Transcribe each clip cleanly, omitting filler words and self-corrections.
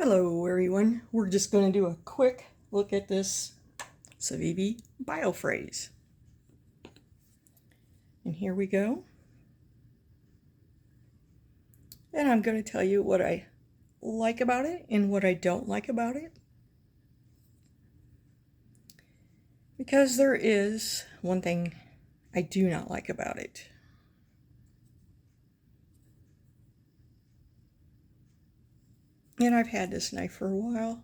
Hello everyone, we're just going to do a quick look at this Civivi Biophase. And here we go. And I'm going to tell you what I like about it and what I don't like about it. Because there is one thing I do not like about it. And I've had this knife for a while.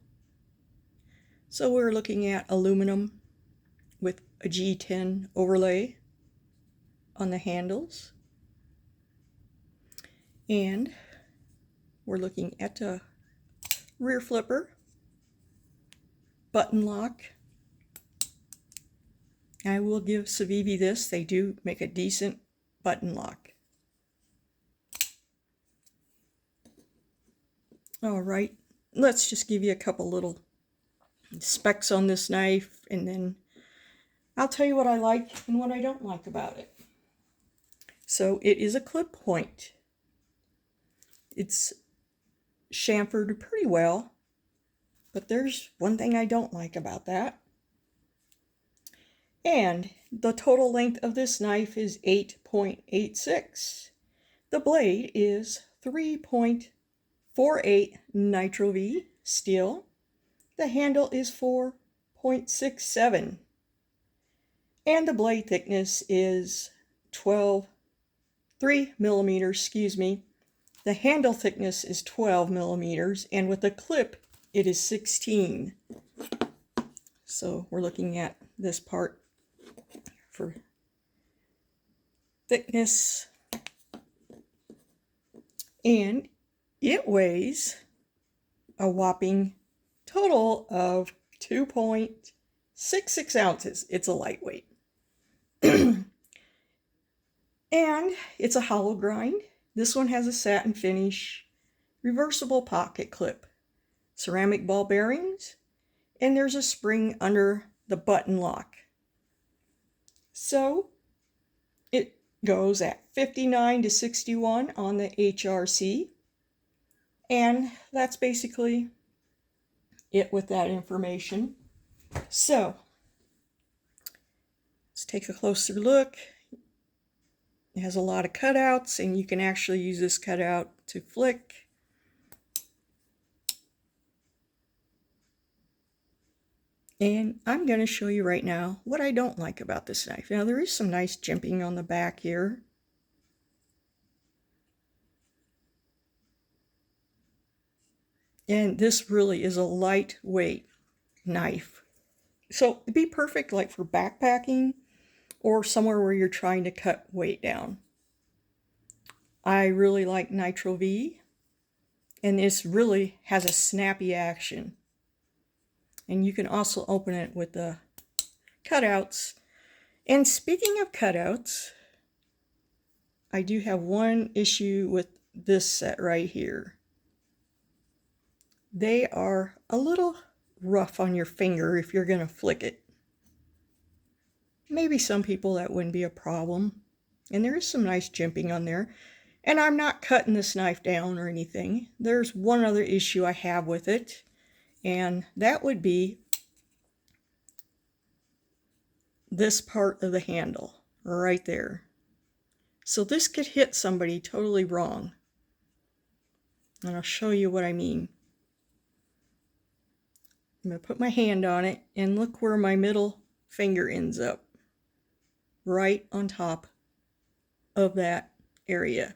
So we're looking at aluminum with a G10 overlay on the handles. And we're looking at a rear flipper, button lock. I will give Civivi this. They do make a decent button lock. All right, let's just give you a couple little specs on this knife, and then I'll tell you what I like and what I don't like about it. So it is a clip point. It's chamfered pretty well, but there's one thing I don't like about that. And the total length of this knife is 8.86. The blade is 3.48 Nitro V steel. The handle is 4.67. And the blade thickness is 3 millimeters, excuse me. The handle thickness is 12 millimeters, and with the clip, it is 16. So we're looking at this part for thickness. And it weighs a whopping total of 2.66 ounces. It's a lightweight. And it's a hollow grind. This one has a satin finish, reversible pocket clip, ceramic ball bearings, and there's a spring under the button lock. So it goes at 59 to 61 on the HRC. And that's basically it with that information. So let's take a closer look. It has a lot of cutouts, and you can actually use this cutout to flick. And I'm going to show you right now what I don't like about this knife. Now, there is some nice jimping on the back here. And this really is a lightweight knife. So it'd be perfect like for backpacking or somewhere where you're trying to cut weight down. I really like Nitro V, and this really has a snappy action. And you can also open it with the cutouts. And speaking of cutouts, I do have one issue with this set right here. They are a little rough on your finger if you're going to flick it. Maybe some people that wouldn't be a problem. And there is some nice jimping on there. And I'm not cutting this knife down or anything. There's one other issue I have with it, and that would be this part of the handle right there. So this could hit somebody totally wrong. And I'll show you what I mean. I'm going to put my hand on it, and look where my middle finger ends up. Right on top of that area.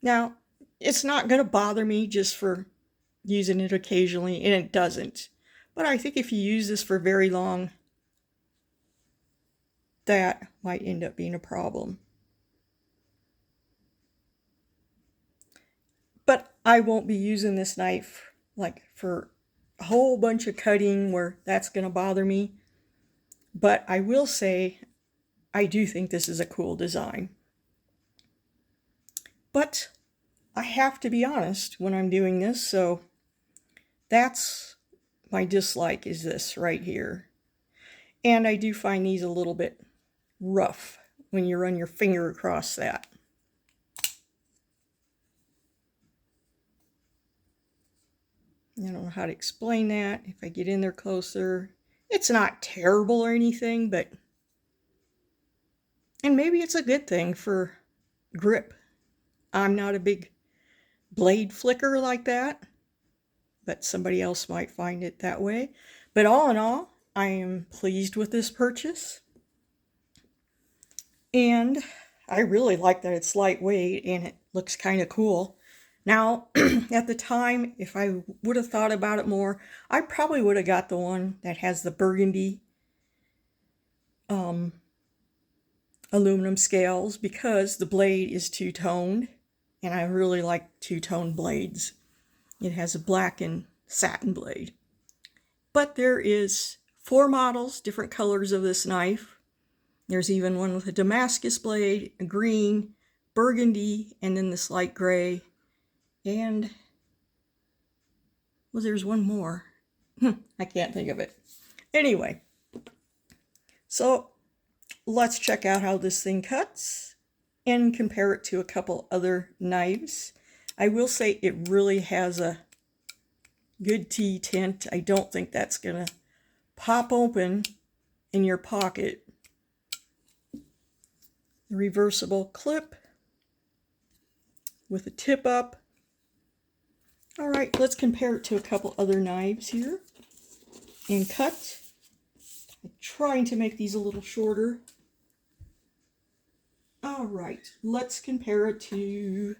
Now, it's not going to bother me just for using it occasionally, and it doesn't. But I think if you use this for very long, that might end up being a problem. But I won't be using this knife like for a whole bunch of cutting where that's going to bother me. But I will say, I do think this is a cool design. But I have to be honest when I'm doing this, so that's my dislike, is this right here. And I do find these a little bit rough when you run your finger across that. I don't know how to explain that. If I get in there closer, it's not terrible or anything, but, and maybe it's a good thing for grip. I'm not a big blade flicker like that, but somebody else might find it that way. But all in all, I am pleased with this purchase. And I really like that it's lightweight and it looks kind of cool. Now, at the time, if I would have thought about it more, I probably would have got the one that has the burgundy aluminum scales, because the blade is two-toned, and I really like two-toned blades. It has a black and satin blade. But there is 4 models, different colors of this knife. There's even one with a Damascus blade, a green, burgundy, and then this light gray. And, well, there's one more. I can't think of it. Anyway, so let's check out how this thing cuts and compare it to a couple other knives. I will say it really has a good T-tint. I don't think that's gonna pop open in your pocket. The reversible clip with a tip up. All right, let's compare it to a couple other knives here and cut. I'm trying to make these a little shorter. All right, let's compare it to,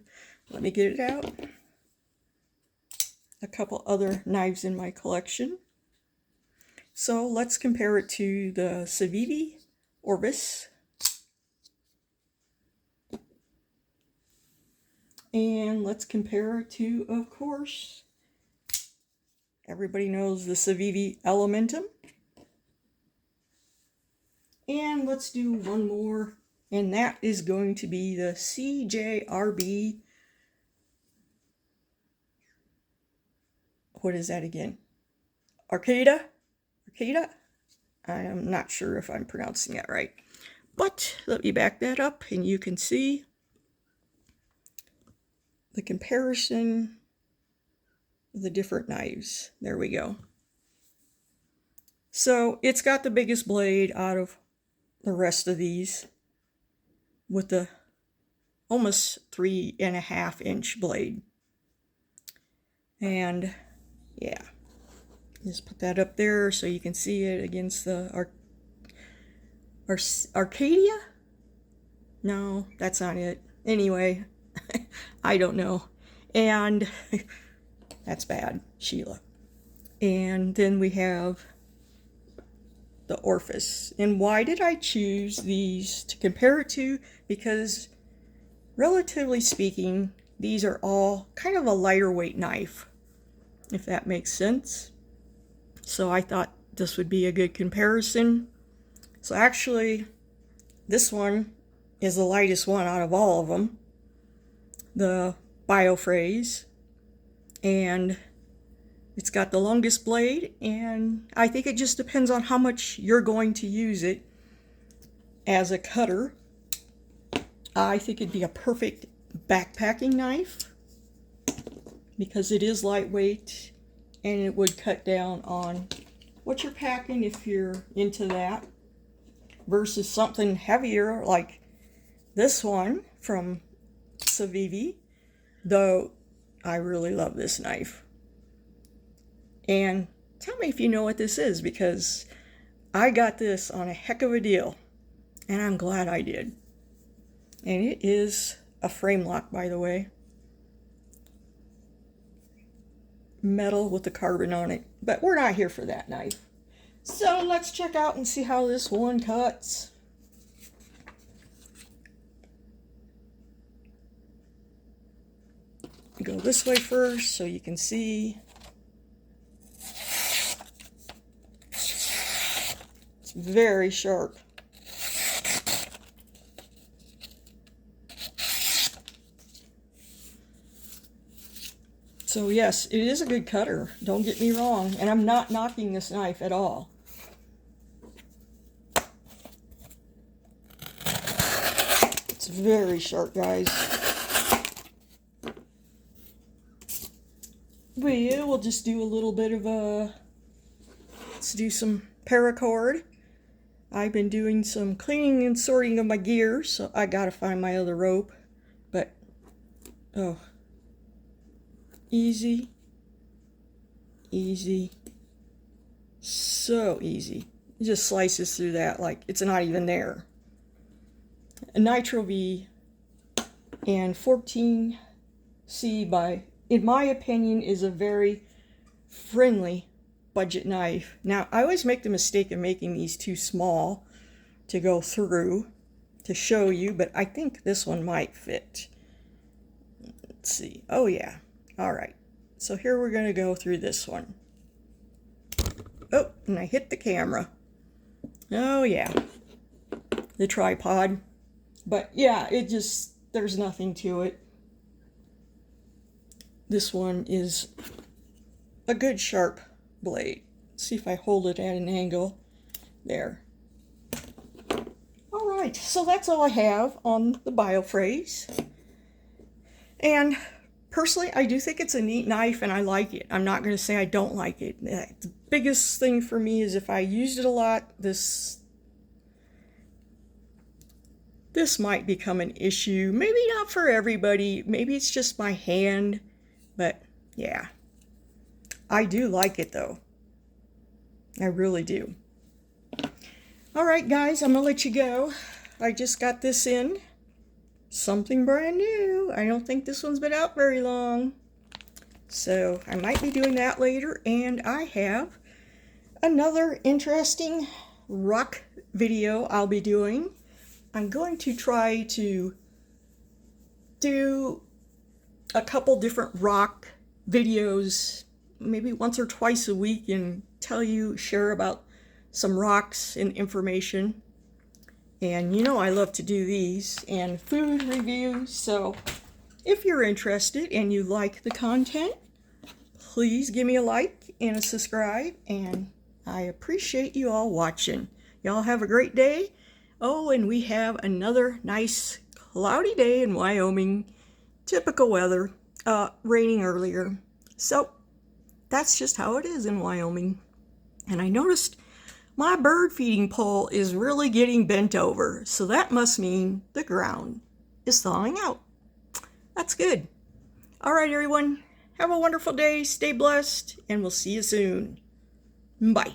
let me get it out, a couple other knives in my collection. So let's compare it to the Civivi Biophase. And let's compare it to, of course, everybody knows the Civivi Elementum. And let's do one more, and that is going to be the CJRB. What is that again? Arcata? I am not sure if I'm pronouncing that right. But let me back that up and you can see the comparison of the different knives. There we go. So it's got the biggest blade out of the rest of these, with the almost 3.5-inch blade. And yeah, just put that up there so you can see it against the Arcadia? No, that's not it. Anyway, I don't know. And that's bad, Sheila. And then we have the Biophase. And why did I choose these to compare it to? Because relatively speaking, these are all kind of a lighter weight knife, if that makes sense. So I thought this would be a good comparison. So actually, this one is the lightest one out of all of them, the Biophase, and it's got the longest blade, and I think it just depends on how much you're going to use it as a cutter. I think it'd be a perfect backpacking knife because it is lightweight and it would cut down on what you're packing if you're into that, versus something heavier like this one from Civivi, though I really love this knife. And tell me if you know what this is, because I got this on a heck of a deal and I'm glad I did. And it is a frame lock, by the way. Metal with the carbon on it, but we're not here for that knife. So let's check out and see how this one cuts. Go this way first so you can see. It's very sharp. So yes, it is a good cutter, don't get me wrong, and I'm not knocking this knife at all. It's very sharp, guys. But yeah, we'll just do a little bit of let's do some paracord. I've been doing some cleaning and sorting of my gears, so I gotta find my other rope. But, oh, easy, easy, so easy. It just slices through that like it's not even there. A Nitro V and 14C in my opinion, is a very friendly budget knife. Now, I always make the mistake of making these too small to go through to show you, but I think this one might fit. Let's see. Oh, yeah. All right. So here we're going to go through this one. Oh, and I hit the camera. Oh, yeah. The tripod. But, yeah, it just, there's nothing to it. This one is a good sharp blade. Let's see if I hold it at an angle. There. All right, so that's all I have on the Biophase. And personally, I do think it's a neat knife and I like it. I'm not going to say I don't like it. The biggest thing for me is if I used it a lot, this might become an issue. Maybe not for everybody. Maybe it's just my hand. But yeah, I do like it though. I really do. All right, guys, I'm going to let you go. I just got this in. Something brand new. I don't think this one's been out very long. So I might be doing that later. And I have another interesting rock video I'll be doing. I'm going to try to do a couple different rock videos, maybe once or twice a week, and share about some rocks and information. And you know I love to do these and food reviews, so if you're interested and you like the content, please give me a like and a subscribe, and I appreciate you all watching. Y'all have a great day. Oh, and we have another nice cloudy day in Wyoming. Typical weather, raining earlier. So that's just how it is in Wyoming. And I noticed my bird feeding pole is really getting bent over. So that must mean the ground is thawing out. That's good. All right, everyone. Have a wonderful day. Stay blessed. And we'll see you soon. Bye.